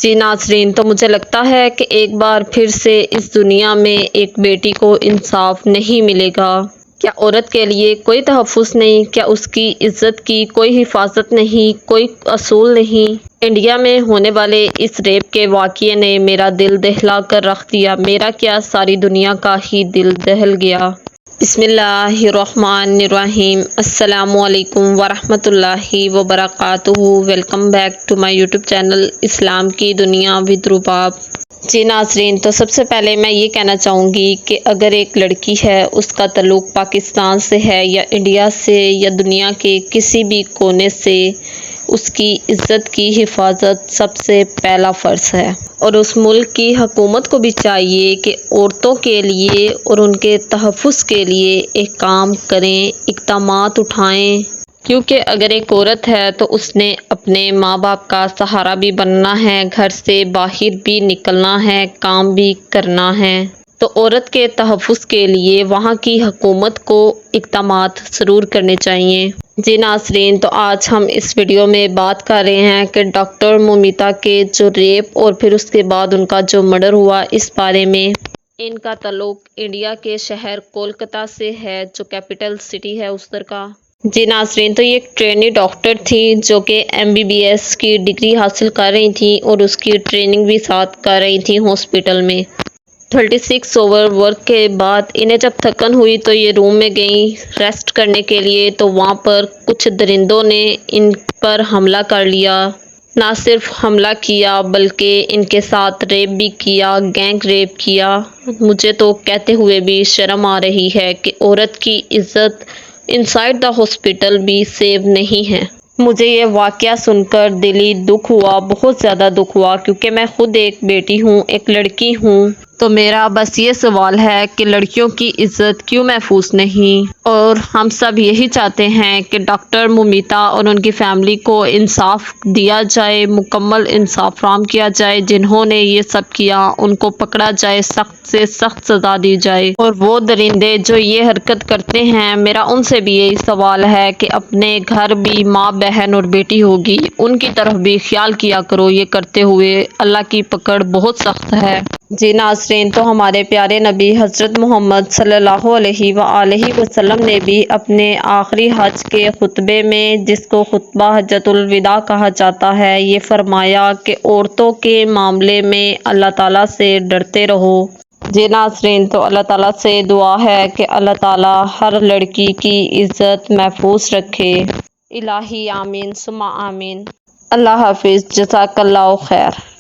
جی ناظرین، تو مجھے لگتا ہے کہ ایک بار پھر سے اس دنیا میں ایک بیٹی کو انصاف نہیں ملے گا۔ کیا عورت کے لیے کوئی تحفظ نہیں؟ کیا اس کی عزت کی کوئی حفاظت نہیں، کوئی اصول نہیں؟ انڈیا میں ہونے والے اس ریپ کے واقعے نے میرا دل دہلا کر رکھ دیا۔ میرا کیا، ساری دنیا کا ہی دل دہل گیا۔ بسم اللہ الرحمن الرحیم۔ السلام علیکم ورحمۃ اللہ وبرکاتہ۔ Welcome back to my YouTube channel اسلام کی دنیا ود رباب۔ جی ناظرین، تو سب سے پہلے میں یہ کہنا چاہوں گی کہ اگر ایک لڑکی ہے، اس کا تعلق پاکستان سے ہے یا انڈیا سے یا دنیا کے کسی بھی کونے سے، اس کی عزت کی حفاظت سب سے پہلا فرض ہے۔ اور اس ملک کی حکومت کو بھی چاہیے کہ عورتوں کے لیے اور ان کے تحفظ کے لیے احکام کریں، اقدامات اٹھائیں، کیونکہ اگر ایک عورت ہے تو اس نے اپنے ماں باپ کا سہارا بھی بننا ہے، گھر سے باہر بھی نکلنا ہے، کام بھی کرنا ہے۔ تو عورت کے تحفظ کے لیے وہاں کی حکومت کو اقدامات ضرور کرنے چاہیے۔ جی ناظرین، تو آج ہم اس ویڈیو میں بات کر رہے ہیں کہ ڈاکٹر مومیتا کے جو ریپ اور پھر اس کے بعد ان کا جو مرڈر ہوا، اس بارے میں۔ ان کا تعلق انڈیا کے شہر کولکتہ سے ہے، جو کیپٹل سٹی ہے ادھر کا۔ جی ناظرین، تو یہ ایک ٹرینی ڈاکٹر تھی جو کہ MBBS کی ڈگری حاصل کر رہی تھیں اور اس کی ٹریننگ بھی ساتھ کر رہی تھیں ہاسپٹل میں۔ 36 آور ورک کے بعد انہیں جب تھکن ہوئی تو یہ روم میں گئیں ریسٹ کرنے کے لیے، تو وہاں پر کچھ درندوں نے ان پر حملہ کر لیا۔ نہ صرف حملہ کیا بلکہ ان کے ساتھ ریپ بھی کیا، گینگ ریپ کیا۔ مجھے تو کہتے ہوئے بھی شرم آ رہی ہے کہ عورت کی عزت انسائڈ دا ہاسپٹل بھی سیو نہیں ہے۔ مجھے یہ واقعہ سن کر دلی دکھ ہوا، بہت زیادہ دکھ ہوا، کیونکہ میں خود ایک بیٹی ہوں، ایک لڑکی ہوں۔ تو میرا بس یہ سوال ہے کہ لڑکیوں کی عزت کیوں محفوظ نہیں؟ اور ہم سب یہی چاہتے ہیں کہ ڈاکٹر مومیتا اور ان کی فیملی کو انصاف دیا جائے، مکمل انصاف فراہم کیا جائے۔ جنہوں نے یہ سب کیا ان کو پکڑا جائے، سخت سے سخت سزا دی جائے۔ اور وہ درندے جو یہ حرکت کرتے ہیں، میرا ان سے بھی یہی سوال ہے کہ اپنے گھر بھی ماں بہن اور بیٹی ہوگی، ان کی طرف بھی خیال کیا کرو۔ یہ کرتے ہوئے اللہ کی پکڑ بہت سخت ہے۔ جی ناظرین، تو ہمارے پیارے نبی حضرت محمد صلی اللہ علیہ وآلہ وسلم نے بھی اپنے آخری حج کے خطبے میں، جس کو خطبہ حجۃ الوداع کہا جاتا ہے، یہ فرمایا کہ عورتوں کے معاملے میں اللہ تعالیٰ سے ڈرتے رہو۔ جی ناظرین، تو اللہ تعالیٰ سے دعا ہے کہ اللہ تعالیٰ ہر لڑکی کی عزت محفوظ رکھے۔ الہی آمین ثم آمین۔ اللہ حافظ، جزاک اللہ خیر۔